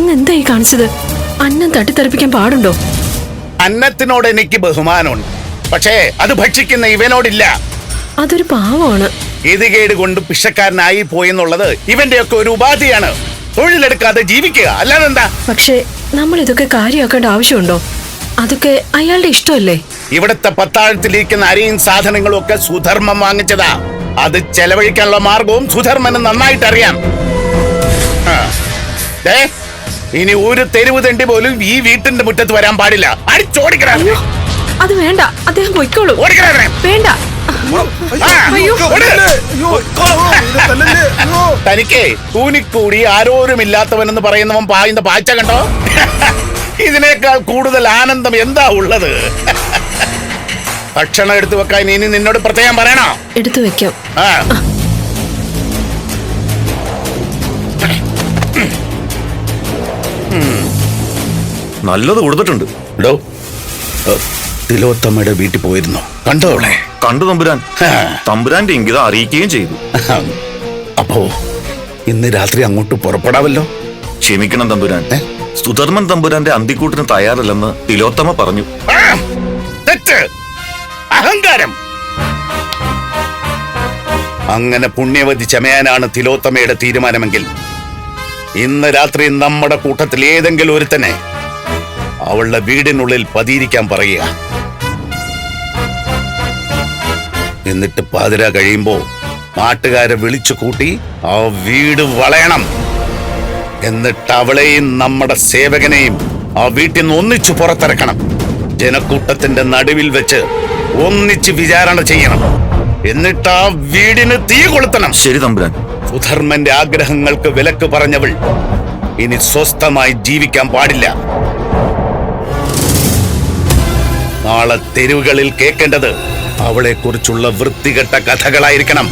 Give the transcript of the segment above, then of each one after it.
അങ്ങ് എന്തായി കാണിച്ചത്? അന്നം തട്ടിത്തെറിപ്പിക്കാൻ പാടുണ്ടോ? അന്നത്തിനോട് എനിക്ക് ബഹുമാനമുണ്ട്, പക്ഷേ അത് ഭക്ഷിക്കുന്ന ഇവനോടില്ല. അതൊരു പാവമാണ്. ഗതികേട് കൊണ്ട് പിഷക്കാരനായി പോയെന്നുള്ളത് ഇവന്റെയൊക്കെ ഒരു ഉപാധിയാണ്. തൊഴിലെടുക്കാതെ ജീവിക്കുക, അല്ലാതെന്താ? പക്ഷേ നമ്മൾ ഇതൊക്കെ കാര്യമാക്കേണ്ട ആവശ്യമുണ്ടോ? അതൊക്കെ അയാളുടെ ഇഷ്ടമല്ലേ? ഇവിടുത്തെ പത്താഴത്തിലിരിക്കുന്ന അരിയും സാധനങ്ങളും ഒക്കെ സുധർമ്മം വാങ്ങിച്ചതാ. അത് ചെലവഴിക്കാനുള്ള മാർഗവും സുധർമ്മന് നന്നായിട്ട് അറിയാം. ഇനി ഒരു തെരുവ് തെണ്ടി പോലും ഈ വീട്ടിന്റെ മുറ്റത്ത് വരാൻ പാടില്ല. അടിച്ചോടിക്കണ. അത് വേണ്ട, അദ്ദേഹം പൊയ്ക്കോളൂ. വേണ്ട. തനിക്ക് കൂനിക്കൂടി ആരോരുമില്ലാത്തവനെന്ന് പറയുന്നവൻ പായുന്ന പാച്ച കണ്ടോ? ഇതിനേക്കാൾ കൂടുതൽ ആനന്ദം എന്താ ഉള്ളത്? ഭക്ഷണം എടുത്തു വെക്കാൻ ഇനി നിന്നോട് പ്രത്യേകം പറയണോ? എടുത്തു വെക്കാം. നല്ലത് കൊടുത്തിട്ടുണ്ട്. തിലോത്തമ്മയുടെ വീട്ടിൽ പോയിരുന്നു, കണ്ടോ അവളെ? കണ്ടു തമ്പുരാൻ. തമ്പുരാന്റെ ഇംഗിതം അറിയിക്കുകയും ചെയ്തു. അപ്പോ ഇന്ന് രാത്രി അങ്ങോട്ട് പുറപ്പെടാവല്ലോ. ക്ഷമിക്കണം തമ്പുരാൻ, സുധർമ്മൻ തമ്പുരാന്റെ അന്തിക്കൂട്ടിന് തയ്യാറല്ലെന്ന് തിലോത്തമ പറഞ്ഞു. തെറ്റ്, അഹങ്കാരം. അങ്ങനെ പുണ്യവതി ചമയാനാണ് തിലോത്തമയുടെ തീരുമാനമെങ്കിൽ ഇന്ന് രാത്രി നമ്മുടെ കൂട്ടത്തിൽ ഏതെങ്കിലും ഒരുത്തനെ അവളുടെ വീടിനുള്ളിൽ പതിയിരിക്കാൻ പറയുക. എന്നിട്ട് പാതിര കഴിയുമ്പോ നാട്ടുകാരെ വിളിച്ചു കൂട്ടി ആ വീട് വളയണം. എന്നിട്ട് അവളെയും നമ്മുടെ സേവകനെയും ആ വീട്ടിൽ നിന്ന് ഒന്നിച്ചു പുറത്തിറക്കണം. ജനക്കൂട്ടത്തിന്റെ നടുവിൽ വെച്ച് ഒന്നിച്ച് വിചാരണ ചെയ്യണം. എന്നിട്ട് ആ വീടിന് തീ കൊളുത്തണം. ശരി തമ്പുരാൻ. സുധർമ്മന്റെ ആഗ്രഹങ്ങൾക്ക് വിലക്ക് പറഞ്ഞവൾ ഇനി സ്വസ്ഥമായി ജീവിക്കാൻ പാടില്ല. നാളെ തെരുവുകളിൽ കേൾക്കേണ്ടത് അവളെ കുറിച്ചുള്ള വൃത്തികെട്ട കഥകളായിരിക്കണം.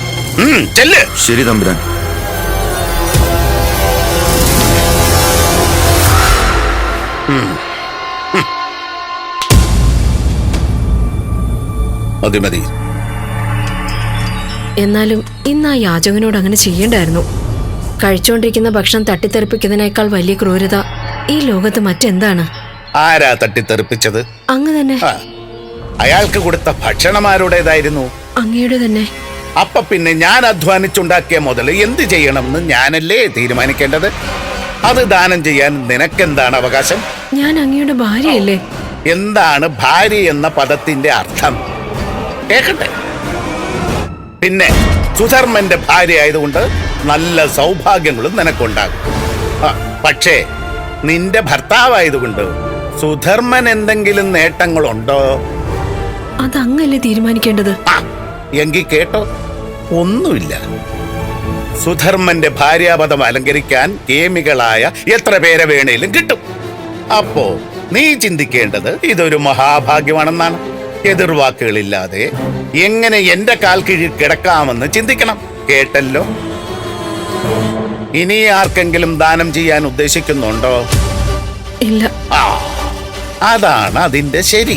ചെല്ല്. ശരി തമ്പുരാൻ. മതി മതി. എന്നാലും ഇന്ന് ആ യാചകനോട് അങ്ങനെ ചെയ്യേണ്ടായിരുന്നു. കഴിച്ചുകൊണ്ടിരിക്കുന്ന ഭക്ഷണം തട്ടിത്തെറിപ്പിക്കുന്നതിനേക്കാൾ വലിയ ക്രൂരത ഈ ലോകത്ത് മറ്റെന്താണ്? ആരാ തട്ടിത്തെറിപ്പിച്ചത്? അങ്ങ് തന്നെ. അയാൾക്ക് കൊടുത്ത ഭക്ഷണമാരുടേതായിരുന്നു? അങ്ങയുടെ തന്നെ. അപ്പൊ പിന്നെ ഞാൻ അധ്വാനിച്ചുണ്ടാക്കിയ മുതൽ എന്ത് ചെയ്യണമെന്ന് ഞാനല്ലേ തീരുമാനിക്കേണ്ടത്? അത് ദാനം ചെയ്യാൻ നിനക്കെന്താണ് അവകാശം? ഞാൻ അങ്ങയുടെ ഭാര്യയല്ലേ? എന്താണ് ഭാര്യ എന്ന പദത്തിന്റെ അർത്ഥം? കേക്കട്ടെ. പിന്നെ സുധർമ്മന്റെ ഭാര്യ ആയതുകൊണ്ട് നല്ല സൗഭാഗ്യങ്ങളും നിനക്കുണ്ടാകും. പക്ഷേ നിന്റെ ഭർത്താവായതുകൊണ്ട് സുധർമ്മൻ എന്തെങ്കിലും നേട്ടങ്ങളുണ്ടോ? അതങ്ങല്ലേ തീരുമാനിക്കേണ്ടത്. എങ്കിൽ കേട്ടോ, ഒന്നുമില്ല. സുധർമ്മന്റെ ഭാര്യാപദം അലങ്കരിക്കാൻ കേമികളായ എത്ര പേരെ വേണേലും കിട്ടും. അപ്പോ നീ ചിന്തിക്കേണ്ടത് ഇതൊരു മഹാഭാഗ്യമാണെന്നാണ്. എതിർവാക്കുകളില്ലാതെ എങ്ങനെ എന്റെ കാൽ കീഴിൽ കിടക്കാമെന്ന് ചിന്തിക്കണം. കേട്ടല്ലോ? ഇനി ആർക്കെങ്കിലും ദാനം ചെയ്യാൻ ഉദ്ദേശിക്കുന്നുണ്ടോ? ഇല്ല. അതാണ് അതിന്റെ ശരി.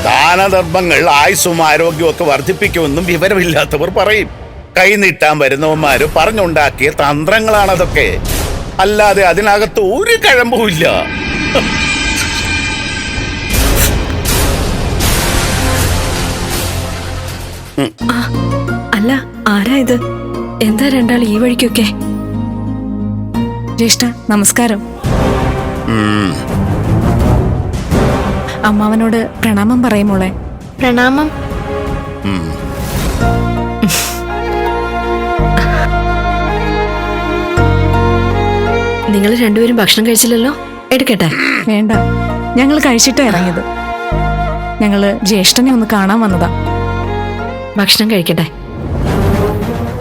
ദാനധർമ്മങ്ങൾ ആയുസ്സും ആരോഗ്യവും ഒക്കെ വർദ്ധിപ്പിക്കുമെന്നും വിവരമില്ലാത്തവർ പറയും. കൈനീട്ടാൻ വരുന്നവന്മാര് പറഞ്ഞുണ്ടാക്കിയ തന്ത്രങ്ങളാണതൊക്കെ, അല്ലാതെ അതിനകത്ത് ഒരു കഴമ്പുമില്ല. അല്ല, ആരാ ഇത്? എന്താ രണ്ടാൾ ഈ വഴിക്കൊക്കെ? ജ്യേഷ്ഠ നമസ്കാരം. അമ്മാവനോട് പ്രണാമം പറയുമോളെ. പ്രണാമം. നിങ്ങൾ രണ്ടുപേരും ഭക്ഷണം കഴിച്ചില്ലല്ലോ, എടുക്കട്ടെ? വേണ്ട, ഞങ്ങൾ കഴിച്ചിട്ടാ ഇറങ്ങിയത്. ഞങ്ങള് ജ്യേഷ്ഠനെ ഒന്ന് കാണാൻ വന്നതാ. ഭക്ഷണം കഴിക്കട്ടെ?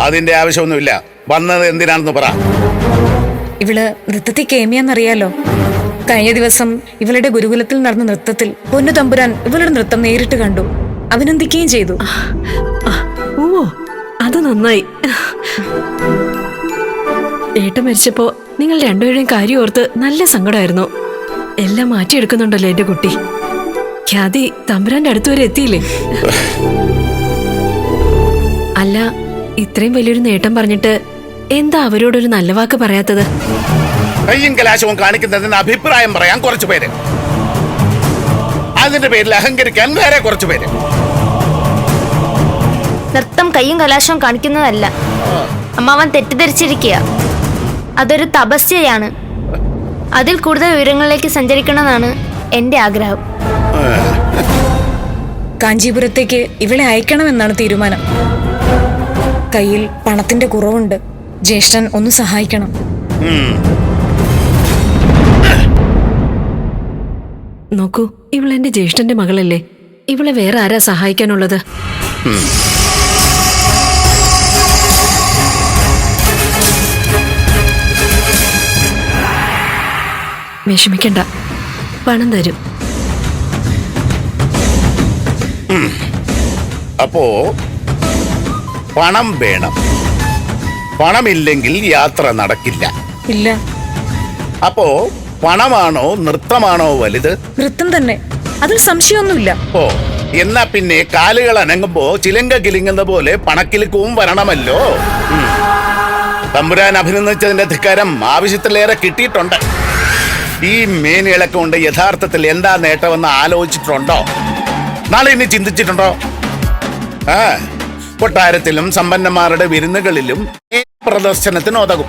അതിന്റെ ആവശ്യമൊന്നുമില്ല. വന്നത് എന്തിനാണെന്ന് പറ. ഇവള് നൃത്തത്തിൽ കേമിയാന്നറിയാലോ. കഴിഞ്ഞ ദിവസം ഇവളുടെ ഗുരുകുലത്തിൽ നടന്ന നൃത്തത്തിൽ പൊന്നു തമ്പുരാൻ ഇവളുടെ നൃത്തം നേരിട്ട് കണ്ടു, അഭിനന്ദിക്കുകയും ചെയ്തു. ഓ, അത് നന്നായി. ഏട്ട മരിച്ചപ്പോ നിങ്ങൾ രണ്ടുപേരുടെയും കാര്യം ഓർത്ത് നല്ല സങ്കടമായിരുന്നു. എല്ലാം മാറ്റിയെടുക്കുന്നുണ്ടല്ലോ എന്റെ കുട്ടി. ഖ്യാതി തമ്പുരാന്റെ അടുത്ത് വരെ എത്തിയില്ലേ? അല്ല, ഇത്രയും വലിയൊരു നേട്ടം പറഞ്ഞിട്ട് എന്താ അവരോടൊരു നല്ല വാക്ക് പറയാത്തത്? കയ്യും കലാശവും കാണിക്കുന്നതിന് അഭിപ്രായം പറയാൻ കുറച്ചു പേര്, അതിന്റെ പേരിൽ അഹങ്കരിക്കാൻ വേറെ കുറച്ചു പേര്. നൃത്തം കയ്യും കലാശവും കാണിക്കുന്നതല്ല. അമ്മാവൻ തെറ്റിദ്ധരിച്ചിരിക്കുക. അതൊരു തപസ്യയാണ്. അതിൽ കൂടുതൽ വിവരങ്ങളിലേക്ക് സഞ്ചരിക്കണമെന്നാണ് എന്റെ ആഗ്രഹം. കാഞ്ചീപുരത്തേക്ക് ഇവളെ അയക്കണമെന്നാണ് തീരുമാനം. കയ്യിൽ പണത്തിന്റെ കുറവുണ്ട്. ജ്യേഷ്ഠൻ ഒന്ന് സഹായിക്കണം. നോക്കൂ, ഇവളെന്റെ ജ്യേഷ്ഠന്റെ മകളല്ലേ. ഇവളെ വേറെ ആരാ സഹായിക്കാനുള്ളത്? വിഷമിക്കണ്ട, പണം തരും. അപ്പോ പണം വേണം. പണമില്ലെങ്കിൽ യാത്ര നടക്കില്ല. ഇല്ല. അപ്പോ പണമാണോ നൃത്തമാണോ വലുത്? നൃത്തം തന്നെ, അതിൽ സംശയമൊന്നുമില്ല. ഓ, എന്നാ പിന്നെ കാലുകൾ അനങ്ങുമ്പോ ചിലങ്ക കിലുങ്ങുന്ന പോലെ പണക്കിലുക്കവും വരണമല്ലോ. തമ്പുരാൻ അഭിനന്ദിച്ചതിന്റെ ധിക്കാരം ആവശ്യത്തിലേറെ കിട്ടിയിട്ടുണ്ട്. ഈ മേനിളക്കം കൊണ്ട് യഥാർത്ഥത്തിൽ എന്താ നേട്ടമെന്ന് ആലോചിച്ചിട്ടുണ്ടോ? നാളെ ഇനി ചിന്തിച്ചിട്ടുണ്ടോ? കൊട്ടാരത്തിലും സമ്പന്നന്മാരുടെ വിരുന്നുകളിലും പ്രദർശനത്തിന് ഉതകും.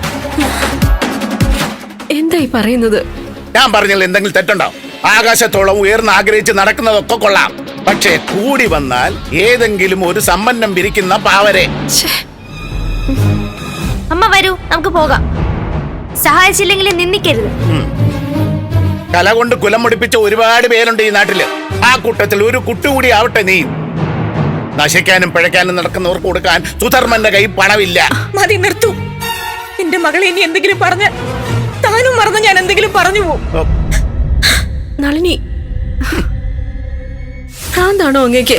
എന്തായി പറയുന്നത്? ഞാൻ പറഞ്ഞാൽ എന്തെങ്കിലും തെറ്റുണ്ടോ? ആകാശത്തോളം ഉയർന്ന് ആഗ്രഹിച്ച് നടക്കുന്നതൊക്കെ കൊള്ളാം, പക്ഷേ കൂടി വന്നാൽ ഏതെങ്കിലും ഒരു സമ്പന്നം വിരിക്കുന്ന പാവരെ. അമ്മ വരൂ, നമുക്ക് പോകാം. സഹായിച്ചില്ലെങ്കിൽ നിന്ദിക്കരുത്. കല കൊണ്ട് കുലം മുടിപ്പിച്ച ഒരുപാട് പേരുണ്ട് ഈ നാട്ടില്. ആ കൂട്ടത്തിൽ ഒരു കുട്ടുകൂടി ആവട്ടെ നീ. നശിക്കാനും പിഴയ്ക്കാനും നടക്കുന്നവർക്ക് കൊടുക്കാൻ സുധർമ്മന്റെ കൈ പണമില്ല. മതി, നിർത്തൂ. എന്റെ മകളെ ഇനി എന്തെങ്കിലും പറഞ്ഞ താനും മറന്ന് ഞാൻ എന്തെങ്കിലും പറഞ്ഞു പോവും. നളിനി, ഭ്രാന്താണോ അങ്ങേക്ക്?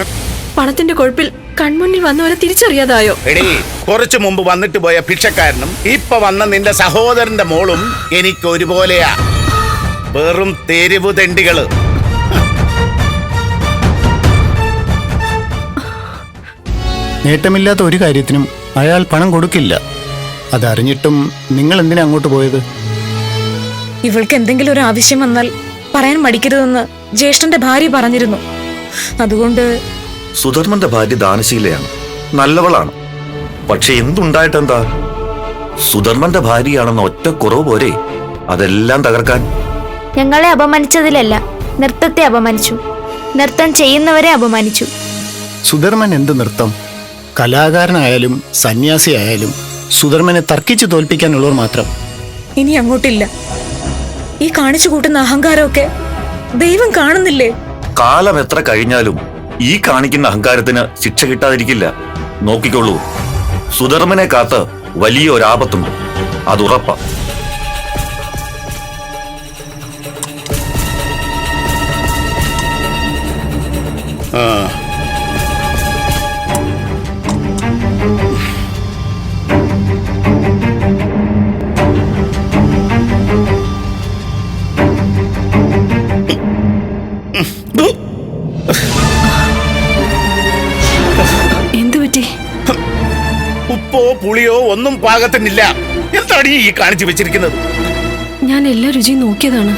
പണത്തിന്റെ കൊഴുപ്പിൽ കൺമുന്നിൽ വന്നവരെ തിരിച്ചറിയാതായോ? എടീ, കുറച്ചു മുമ്പ് വന്നിട്ട് പോയ ഭിക്ഷക്കാരനും ഇപ്പൊ വന്ന നിന്റെ സഹോദരന്റെ മോളും എനിക്ക് ഒരുപോലെയാ. വെറും തെരുവു തെണ്ടികള്. നേട്ടമില്ലാത്ത ഒരു കാര്യത്തിനും അയാൾ പണം കൊടുക്കില്ല. അതറിഞ്ഞിട്ടും നിങ്ങൾ എന്തിനാ അങ്ങോട്ട് പോയത്? ഇവൾക്ക് എന്തെങ്കിലും ഒരു ആവശ്യം വന്നാൽ പറയാൻ മടിക്കരുതെന്ന് ജ്യേഷ്ഠന്റെ ഭാര്യ പറഞ്ഞിരുന്നു. അതുകൊണ്ട് സുധർമ്മന്റെ ഭാര്യ ദാനശീലയാണ്, നല്ലവളാണ്. പക്ഷെ എന്തുണ്ടായിട്ടെന്താ? സുധർമ്മന്റെ ഭാര്യയാണെന്ന ഒറ്റ കുറവ് പോരെ അതെല്ലാം തകർക്കാൻ? ഞങ്ങളെ അപമാനിച്ചതിലല്ല, നൃത്തത്തെ അപമാനിച്ചു. നൃത്തം ചെയ്യുന്നവരെ അപമാനിച്ചു. സുധർമ്മൻ എന്ത് നൃത്തം? കലാകാരനായാലും സന്യാസിയായാലും സുധർമ്മനെ തർക്കിച്ച് തോൽപ്പിക്കാനുള്ളവർ മാത്രം. ഇനി അങ്ങോട്ടില്ല. ഈ കാണിച്ചു കൂട്ടുന്ന അഹങ്കാരമൊക്കെ ദൈവം കാണുന്നില്ലേ? കാലം എത്ര കഴിഞ്ഞാലും ഈ കാണിക്കുന്ന അഹങ്കാരത്തിന് ശിക്ഷ കിട്ടാതിരിക്കില്ല. നോക്കിക്കൊള്ളൂ, സുധർമ്മനെ കാത്ത് വലിയ ഒരാപത്തുണ്ട്, അതുറപ്പാ. എന്തുപറ്റി? ഉപ്പോ പുളിയോ ഒന്നും പാകത്തിനില്ല. എന്താണ് ഈ കാണിച്ചു വെച്ചിരിക്കുന്നത്? ഞാൻ എല്ലാ രുചിയും നോക്കിയതാണ്.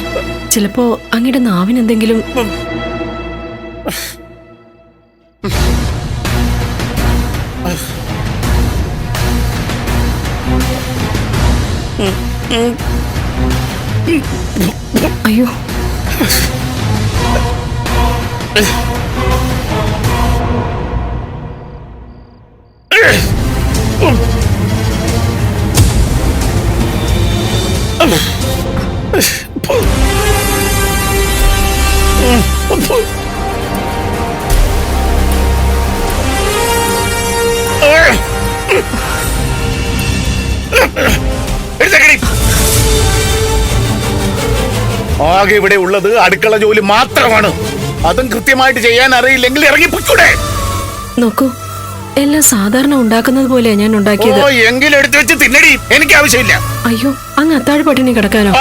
ചിലപ്പോ അങ്ങയുടെ നാവിനെന്തെങ്കിലും. അയ്യോ, ആകെ ഇവിടെ ഉള്ളത് അടുക്കള ജോലി മാത്രമാണ്. അതും കൃത്യമായിട്ട് ചെയ്യാൻ അറിയില്ലെങ്കിൽ ഇറങ്ങിപ്പോയിക്കൂടെ? നോക്കൂ, എല്ലാം സാധാരണ ഉണ്ടാക്കുന്നത് പോലെയാ ഞാൻ ഉണ്ടാക്കിയത്. ഓ, എങ്കിലും എടുത്തു വെച്ച് തിന്നടി, എനിക്ക് ആവശ്യമില്ല. അയ്യോ, അങ്ങ് അത്താഴ് പട്ടിണി കിടക്കാനോ?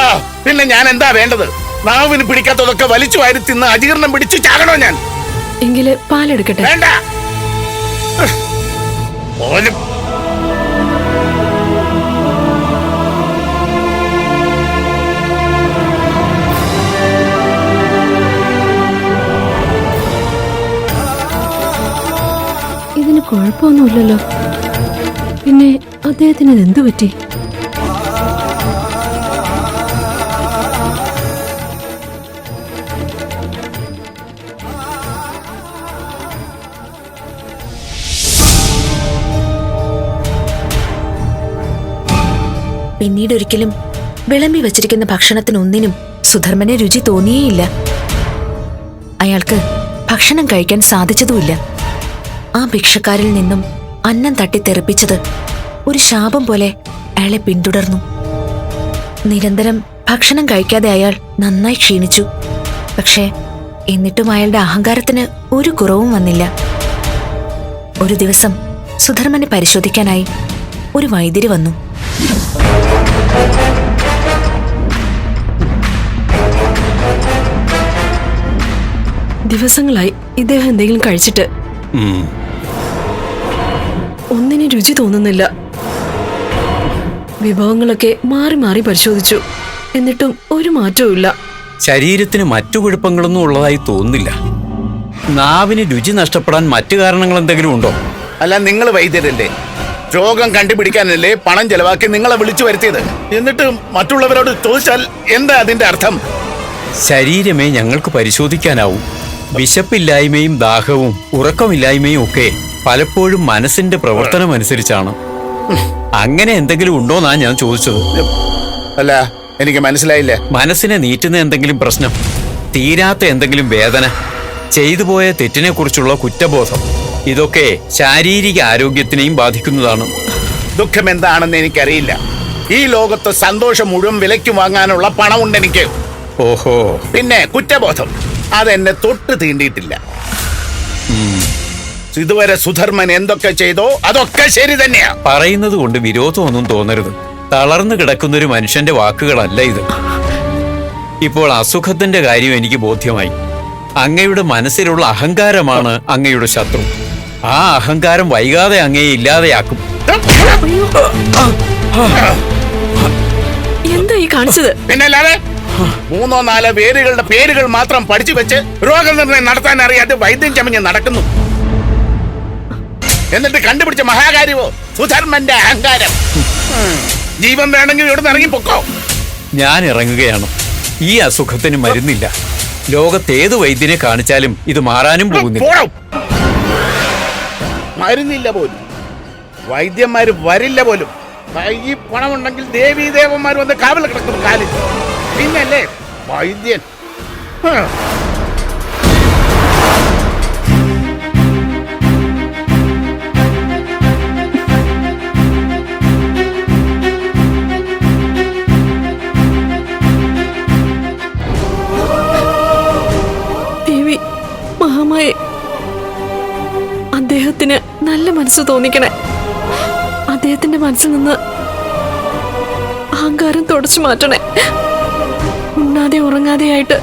പിന്നെ ഞാൻ എന്താ വേണ്ടത്? നാവിന് പിടിക്കാത്തതൊക്കെ വലിച്ചു വാരി തിന്ന് അജീർണം പിടിച്ചു ചാകണോ ഞാൻ? എങ്കില് പാലെടുക്കട്ടെ? വേണ്ട. കുഴപ്പമൊന്നുമില്ലല്ലോ. പിന്നെ അദ്ദേഹത്തിന് എന്തു പറ്റി? പിന്നീട് ഒരിക്കലും വിളമ്പി വച്ചിരിക്കുന്ന ഭക്ഷണത്തിനൊന്നിനും സുധർമ്മനെ രുചി തോന്നിയേയില്ല. അയാൾക്ക് ഭക്ഷണം കഴിക്കാൻ സാധിച്ചതുമില്ല. ആ ഭിക്ഷക്കാരിൽ നിന്നും അന്നം തട്ടിത്തെറിപ്പിച്ചത് ഒരു ശാപം പോലെ അയാളെ പിന്തുടർന്നു. നിരന്തരം ഭക്ഷണം കഴിക്കാതെ അയാൾ നന്നായി ക്ഷീണിച്ചു. പക്ഷേ എന്നിട്ടും അയാളുടെ അഹങ്കാരത്തിന് ഒരു കുറവും വന്നില്ല. ഒരു ദിവസം സുധർമ്മനെ പരിശോധിക്കാനായി ഒരു വൈദ്യര് വന്നു. ദിവസങ്ങളായി ഇദ്ദേഹം എന്തെങ്കിലും കഴിച്ചിട്ട് ഒന്നിനും രുചി തോന്നുന്നില്ല. വിഭവങ്ങളൊക്കെ മാറി മാറി പരിശോധിച്ചു, എന്നിട്ടും ഒരു മാറ്റവും ഇല്ല. ശരീരത്തിന് മറ്റു കുഴപ്പങ്ങളൊന്നും ഉള്ളതായി തോന്നുന്നില്ല. നാവിന് രുചി നഷ്ടപ്പെടാൻ മറ്റു കാരണങ്ങൾ എന്തെങ്കിലും ഉണ്ടോ? അല്ല, നിങ്ങൾ വൈദ്യരല്ലേ? രോഗം കണ്ടുപിടിക്കാനല്ലേ പണം ചെലവാക്കി നിങ്ങളെ വിളിച്ചു വരുത്തിയത്? എന്നിട്ട് മറ്റുള്ളവരോട് ചോദിച്ചാൽ എന്താ അതിന്റെ അർത്ഥം? ശരീരമേ ഞങ്ങൾക്ക് പരിശോധിക്കാനാവും. വിശപ്പില്ലായ്മയും ദാഹവും ഉറക്കമില്ലായ്മയും ഒക്കെ പലപ്പോഴും മനസ്സിന്റെ പ്രവർത്തനം അനുസരിച്ചാണ്. അങ്ങനെ എന്തെങ്കിലും ഉണ്ടോന്നാ ഞാൻ ചോദിച്ചത്. അല്ല, എനിക്ക് മനസ്സിലായില്ല. മനസ്സിനെ നീറ്റുന്ന എന്തെങ്കിലും പ്രശ്നം, തീരാത്ത എന്തെങ്കിലും വേദന, ചെയ്തു പോയ തെറ്റിനെ കുറിച്ചുള്ള കുറ്റബോധം, ഇതൊക്കെ ശാരീരിക ആരോഗ്യത്തിനെയും ബാധിക്കുന്നതാണ്. ദുഃഖം എന്താണെന്ന് എനിക്കറിയില്ല. ഈ ലോകത്ത് സന്തോഷം മുഴുവൻ വിലയ്ക്ക് വാങ്ങാനുള്ള പണമുണ്ട് എനിക്ക്. ഓഹോ. പിന്നെ കുറ്റബോധം, അതെന്നെ തൊട്ട് തീണ്ടിയിട്ടില്ല. ഇതുവരെ സുധർമ്മൻ എന്തൊക്കെ ചെയ്തോ അതൊക്കെ ശരി തന്നെയാ. പറയുന്നത് കൊണ്ട് വിരോധമൊന്നും തോന്നരുത്. തളർന്നു കിടക്കുന്ന ഒരു മനുഷ്യന്റെ വാക്കുകളല്ല ഇത്. ഇപ്പോൾ അസുഖത്തിന്റെ കാര്യം എനിക്ക് ബോധ്യമായി. അങ്ങയുടെ മനസ്സിലുള്ള അഹങ്കാരമാണ് അങ്ങയുടെ ശത്രു. ആ അഹങ്കാരം വൈകാതെ അങ്ങയെ ഇല്ലാതെയാക്കും. എന്താ ഈ കാണിച്ചത്? പിന്നല്ലാതെ 3-4 പേരുകളുടെ പേരുകൾ മാത്രം പഠിച്ചു വെച്ച് രോഗനിർണയം നടത്താൻ അറിയാതെ വൈദ്യം ചമഞ്ഞ് നടക്കുന്നു. എന്നിട്ട് കണ്ടുപിടിച്ച മഹാകാര്യമോ സുധർമ്മന്റെ അഹങ്കാരം. ജീവൻ വേണമെങ്കിൽ ഇവിടെ നിന്ന് ഇറങ്ങി പൊക്കോ. ഞാൻ ഇറങ്ങുകയാണ്. ഈ അസുഖത്തിന് മരുന്നില്ല. ലോകത്തേത് വൈദ്യനെ കാണിച്ചാലും ഇത് മാറാനും പോകുന്നില്ല. മരുന്നില്ല പോലും, വൈദ്യന്മാര് വരില്ല പോലും. ഈ പണമുണ്ടെങ്കിൽ ദേവീ ദേവന്മാർ വന്ന് കാവൽ കിടക്കും കാലിൽ. പിന്നല്ലേ വൈദ്യൻ. ദേവി മഹാമായെ, അദ്ദേഹത്തിന് നല്ല മനസ്സ് തോന്നിക്കണേ. അദ്ദേഹത്തിന്റെ മനസ്സിൽ നിന്ന് അഹങ്കാരം തുടച്ചു മാറ്റണേ. ഉണ്ണാതെ ഉറങ്ങാതെയായിട്ട്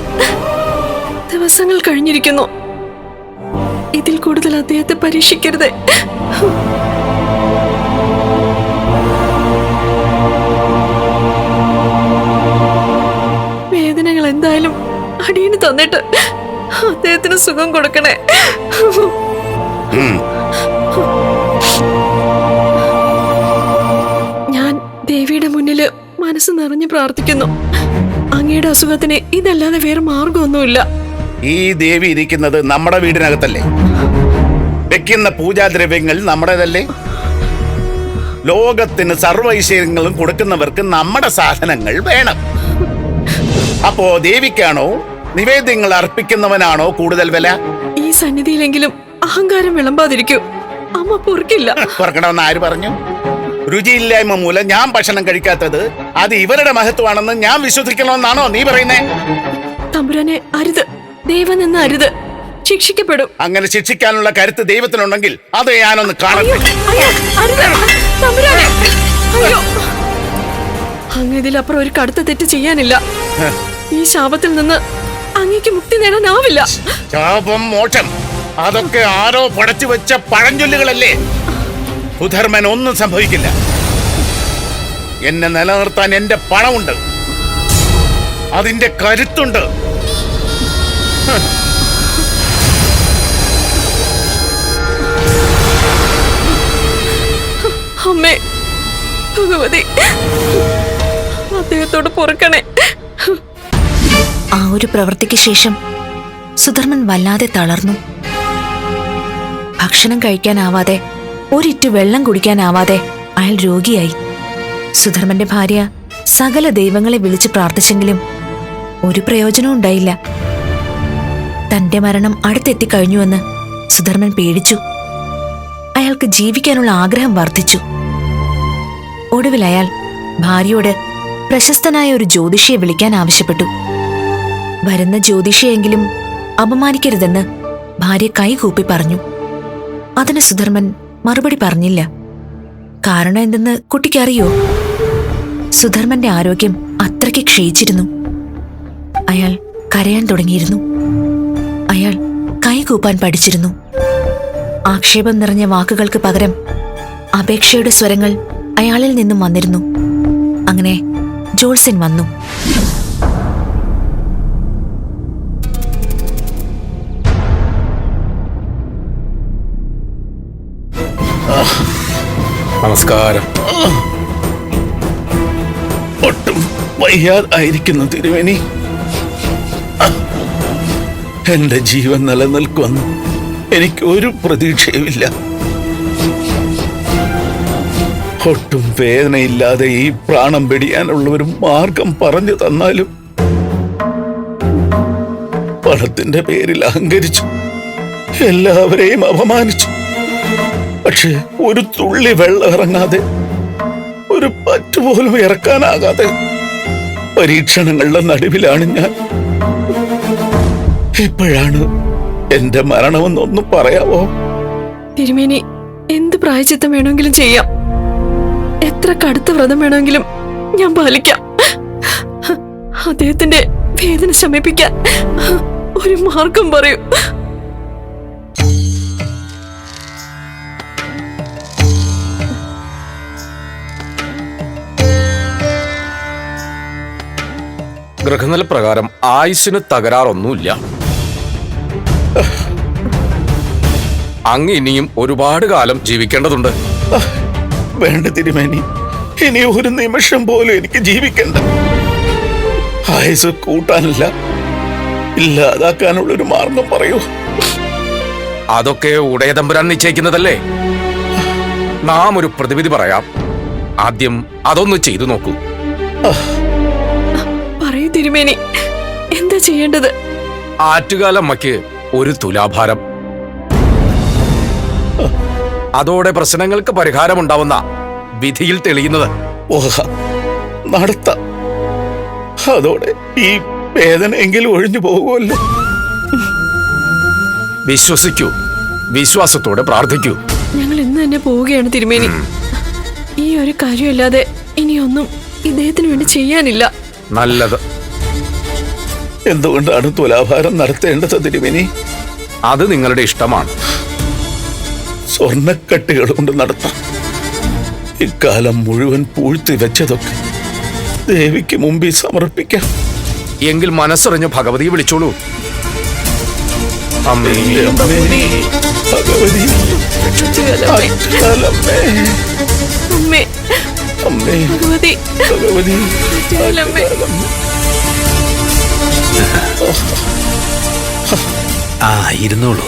ദിവസങ്ങൾ കഴിഞ്ഞിരിക്കുന്നു. ഇതിൽ കൂടുതൽ അദ്ദേഹത്തെ പരീക്ഷിക്കരുതേ. വേദനകൾ എന്തായാലും അടിയന് തന്നിട്ട് അദ്ദേഹത്തിന് സുഖം കൊടുക്കണേ. ഞാൻ ദേവിയുടെ മുന്നില് മനസ്സ് നിറഞ്ഞു പ്രാർത്ഥിക്കുന്നു. അങ്ങയുടെ അസുഖത്തിന് ഇതല്ലാതെ വേറെ മാർഗമൊന്നുമില്ല. ഈ ദേവി ഇരിക്കുന്നത് നമ്മുടെ വീടിനകത്തല്ലേ? വെക്കുന്ന പൂജാദ്രവ്യങ്ങൾ നമ്മുടേതല്ലേ? ലോകത്തിന് സർവൈശ്വര്യങ്ങളും കൊടുക്കുന്നവർക്ക് നമ്മുടെ സാധനങ്ങൾ വേണം. അപ്പോ ദേവിക്കാണോ നിവേദ്യങ്ങൾ അർപ്പിക്കുന്നവനാണോ കൂടുതൽ വില? ഈ സന്നിധിയിലെങ്കിലും അഹങ്കാരം വിളമ്പാതിരിക്കൂ. അമ്മ പൊറുക്കില്ല. പൊറുക്കണമെന്ന് ആര് പറഞ്ഞു? രുചിയില്ലായ്മ മൂലം ഞാൻ ഭക്ഷണം കഴിക്കാത്തത് അത് ഇവരുടെ മഹത്വമാണെന്ന് ഞാൻ വിശ്വസിക്കണമെന്നാണോ നീ പറയുന്നേ? തമ്പുരാനെ അരുത്, ദൈവം നിന്ന് അരുത്, ശിക്ഷിക്കപ്പെടും. അങ്ങനെ ശിക്ഷിക്കാനുള്ള കരുത്ത് ദൈവത്തിനുണ്ടെങ്കിൽ അത് ഞാനൊന്ന് കാണട്ടെ. അങ്ങ് ഇതിലപ്പുറം ഒരു കടുത്ത തെറ്റ് ചെയ്യാനില്ല. ഈ ശാപത്തിൽ നിന്ന് അങ്ങേക്ക് മുക്തി നേടാനാവില്ല. ശാപം മോക്ഷം അതൊക്കെ ആരോ പടച്ചു വെച്ച പഴഞ്ചൊല്ലുകളല്ലേ? സുധർമ്മൻ ഒന്നും സംഭവിക്കില്ല. എന്നെ നിലനിർത്താൻ എന്റെ പണമുണ്ട്, അതിന്റെ കരുത്തുണ്ട്. അമ്മേ, ഭഗവതി, അദ്ദേഹത്തോട് പൊറുക്കണേ. ആ ഒരു പ്രവൃത്തിക്ക് ശേഷം സുധർമ്മൻ വല്ലാതെ തളർന്നു. ഭക്ഷണം കഴിക്കാനാവാതെ, ഒരിറ്റു വെള്ളം കുടിക്കാനാവാതെ അയാൾ രോഗിയായി. സുധർമ്മന്റെ ഭാര്യ സകല ദൈവങ്ങളെ വിളിച്ചു പ്രാർത്ഥിച്ചെങ്കിലും ഒരു പ്രയോജനവും ഉണ്ടായില്ല. തന്റെ മരണം അടുത്തെത്തിക്കഴിഞ്ഞുവെന്ന് സുധർമ്മൻ പേടിച്ചു. അയാൾക്ക് ജീവിക്കാനുള്ള ആഗ്രഹം വർദ്ധിച്ചു. ഒടുവിൽ അയാൾ ഭാര്യയോട് പ്രശസ്തനായ ഒരു ജ്യോതിഷിയെ വിളിക്കാൻ ആവശ്യപ്പെട്ടു. വരുന്ന ജ്യോതിഷിയെങ്കിലും അപമാനിക്കരുതെന്ന് ഭാര്യ കൈകൂപ്പി പറഞ്ഞു. അതിന് സുധർമ്മൻ മറുപടി പറഞ്ഞില്ല. കാരണം എന്തെന്ന് കുട്ടിക്കറിയോ? സുധർമ്മന്റെ ആരോഗ്യം അത്രയ്ക്ക് ക്ഷയിച്ചിരുന്നു. അയാൾ കരയാൻ തുടങ്ങിയിരുന്നു. അയാൾ കൈകൂപ്പാൻ പഠിച്ചിരുന്നു. ആക്ഷേപം നിറഞ്ഞ വാക്കുകൾക്ക് പകരം അപേക്ഷയുടെ സ്വരങ്ങൾ അയാളിൽ നിന്നും വന്നിരുന്നു. അങ്ങനെ ജോത്സ്യൻ വന്നു. നമസ്കാരം. ഒട്ടും വയ്യാതായിരിക്കുന്നു തിരുമേനി. എന്റെ ജീവൻ നിലനിൽക്കുമെന്ന് എനിക്ക് ഒരു പ്രതീക്ഷയുമില്ല. ഒട്ടും വേദനയില്ലാതെ ഈ പ്രാണം വെടിയാനുള്ള ഒരു മാർഗം പറഞ്ഞു തന്നാലും പണത്തിന്റെ പേരിൽ അഹങ്കരിച്ചു, എല്ലാവരെയും അപമാനിച്ചു. പക്ഷെ ഒരു തുള്ളി വെള്ളം ഇറങ്ങാതെ, ഒരു പറ്റുപോലും ഇറക്കാനാകാതെ പരീക്ഷണങ്ങളുടെ നടുവിലാണ് ഞാൻ. എപ്പോഴാണ് എന്റെ മരണമെന്നൊന്നും പറയാവോ? തിരുമേനി, എന്ത് പ്രായച്ചിത്തം വേണമെങ്കിലും ചെയ്യാം. എത്ര കടുത്ത വ്രതം വേണമെങ്കിലും ഞാൻ പാലിക്കാം. അദ്ദേഹത്തിന്റെ വേദന ശമിപ്പിക്കാൻ ഒരു മാർഗം പറയൂ. ഗ്രഹനില പ്രകാരം ആയുസ്സിന് തകരാറൊന്നുമില്ല. അങ്ങ് ഇനിയും ഒരുപാട് കാലം ജീവിക്കേണ്ടതുണ്ട്. വേണ്ട തിരുമേനി, ഇനി ഒരു നിമിഷം പോലും എനിക്ക് ജീവിക്കണ്ട. ആയുസ് കൂട്ടാനല്ല, ഇല്ലാതാക്കാനുള്ളൊരു മാർഗം പറയൂ. അതൊക്കെ ഉടയതമ്പുരാൻ നിശ്ചയിക്കുന്നതല്ലേ. നാം ഒരു പ്രതിവിധി പറയാം. ആദ്യം അതൊന്ന് ചെയ്തു നോക്കൂ. പറയൂ തിരുമേനി, എന്താ ചെയ്യേണ്ടത്? ആറ്റുകാലമ്മയ്ക്ക് ഒരു തുലാഭാരം. അതോടെ പ്രശ്നങ്ങൾക്ക് പരിഹാരമുണ്ടാവുന്ന വിധിയിൽ തെളിയുന്നത്. നടത്താം. അതോടെ ഈ വേദന എങ്കിലും ഒഴിഞ്ഞു പോകുമല്ലോ. വിശ്വസിക്കൂ, വിശ്വാസത്തോടെ പ്രാർത്ഥിക്കൂ. ഞങ്ങൾ ഇന്ന് തന്നെ പോവുകയാണ് തിരുമേനി. ഈ ഒരു കാര്യമല്ലാതെ ഇനിയൊന്നും ഇദ്ദേഹത്തിന് വേണ്ടി ചെയ്യാനില്ല. നല്ലത്. എന്തുകൊണ്ടാണ് തുലാഭാരം നടത്തേണ്ടത് തിരുമേനി? അത് നിങ്ങളുടെ ഇഷ്ടമാണ്. സ്വർണ്ണക്കട്ടുകൾ കൊണ്ട് നടത്താം. ഇക്കാലം മുഴുവൻ പൂഴ്ത്തി വെച്ചതൊക്കെ ദേവിക്ക് മുമ്പിൽ സമർപ്പിക്കാം. എങ്കിൽ മനസ്സറിഞ്ഞ് ഭഗവതിയെ വിളിച്ചോളൂ. അമ്മേ, അമ്മേ, ഭഗവതി, ആറ്റുകാലമ്മേ, അമ്മേ, അമ്മേ, ഭഗവതി, ഭഗവതി, ആറ്റുകാലമ്മേ. ഇരുന്നോളൂ.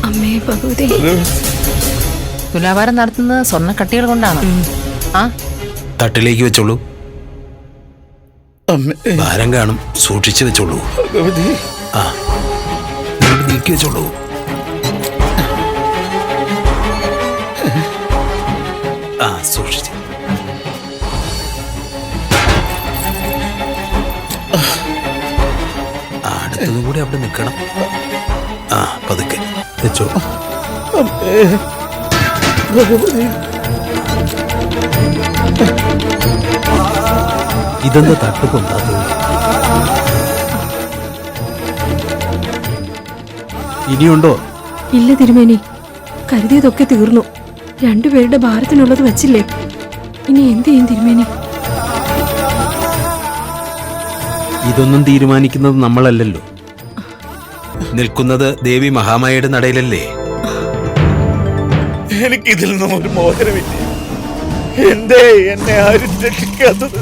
അമ്മേ, ഭഗവതി. തുലാഭാരം നടത്തുന്നത് സ്വർണ്ണക്കട്ടികൾ കൊണ്ടാണ്. ആ തട്ടിലേക്ക് വെച്ചോളൂ. അമ്മേ, ഭാരം കാണും, സൂക്ഷിച്ചു വെച്ചോളൂ. ഭഗവതി. ആ, ഇങ്ങോട്ട് നീക്കി വെച്ചോളൂ. ആ, സൂക്ഷിച്ച്. അടുത്തതും കൂടി അവിടെ നിൽക്കണം. ആ, പതുക്കെ വെച്ചോ. അമ്മേ, ഭഗവതി. ഇതെന്താ തട്ടുകൊണ്ടാത്തത്? ഇനിയുണ്ടോ? ഇല്ല തിരുമേനി, കരുതിയതൊക്കെ തീർന്നു. രണ്ടുപേരുടെ ഭാരത്തിനുള്ളത് വച്ചില്ലേ? ഇനി എന്ത് ചെയ്യും തിരുമേനി? ഇതൊന്നും തീരുമാനിക്കുന്നത് നമ്മളല്ലല്ലോ. നിൽക്കുന്നത് ദേവി മഹാമായയുടെ നടയിലല്ലേ? എനിക്കിതിൽ നിന്നും ഒരു മോചനമില്ല. എന്തേ എന്നെ ആരും രക്ഷിക്കാത്തത്?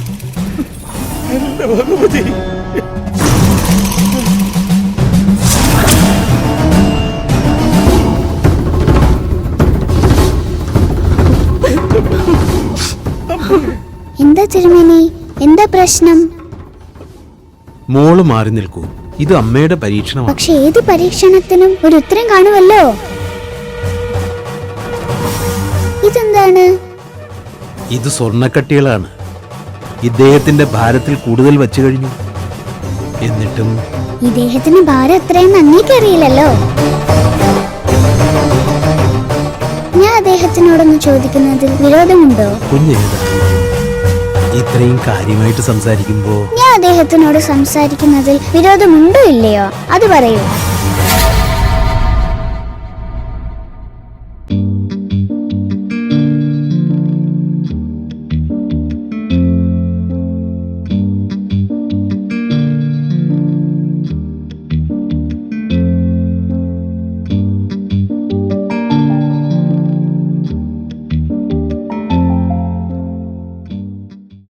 എന്റെ ഭഗവതി. എന്താ തിരുമേനി, എന്താ പ്രശ്നം? മോള് മാറി നിൽക്കൂ. ഇത് അമ്മയുടെ പരീക്ഷണമാണ്. പക്ഷെ ഏത് പരീക്ഷണത്തിനും ഒരു ഉത്തരം കാണുമല്ലോ. ഇതെന്താണ്? ഇത് സ്വർണ്ണക്കട്ടികളാണ്. ഇദ്ദേഹത്തിന്റെ ഭാരത്തിൽ കൂടുതൽ വച്ചു കഴിഞ്ഞു. എന്നിട്ടും ഇദ്ദേഹത്തിന് ഭാരം എത്രയെന്ന് അങ്ങേക്കറിയില്ലല്ലോ. ഞാൻ അദ്ദേഹത്തിനോടൊന്ന് ചോദിക്കുന്നതിൽ വിരോധമുണ്ടോ? കുഞ്ഞേതാ ഇത്രയും കാര്യമായിട്ട് സംസാരിക്കുമ്പോ ഞാൻ അദ്ദേഹത്തിനോട് സംസാരിക്കുന്നതിൽ വിരോധമുണ്ടോ ഇല്ലയോ അത് പറയൂ.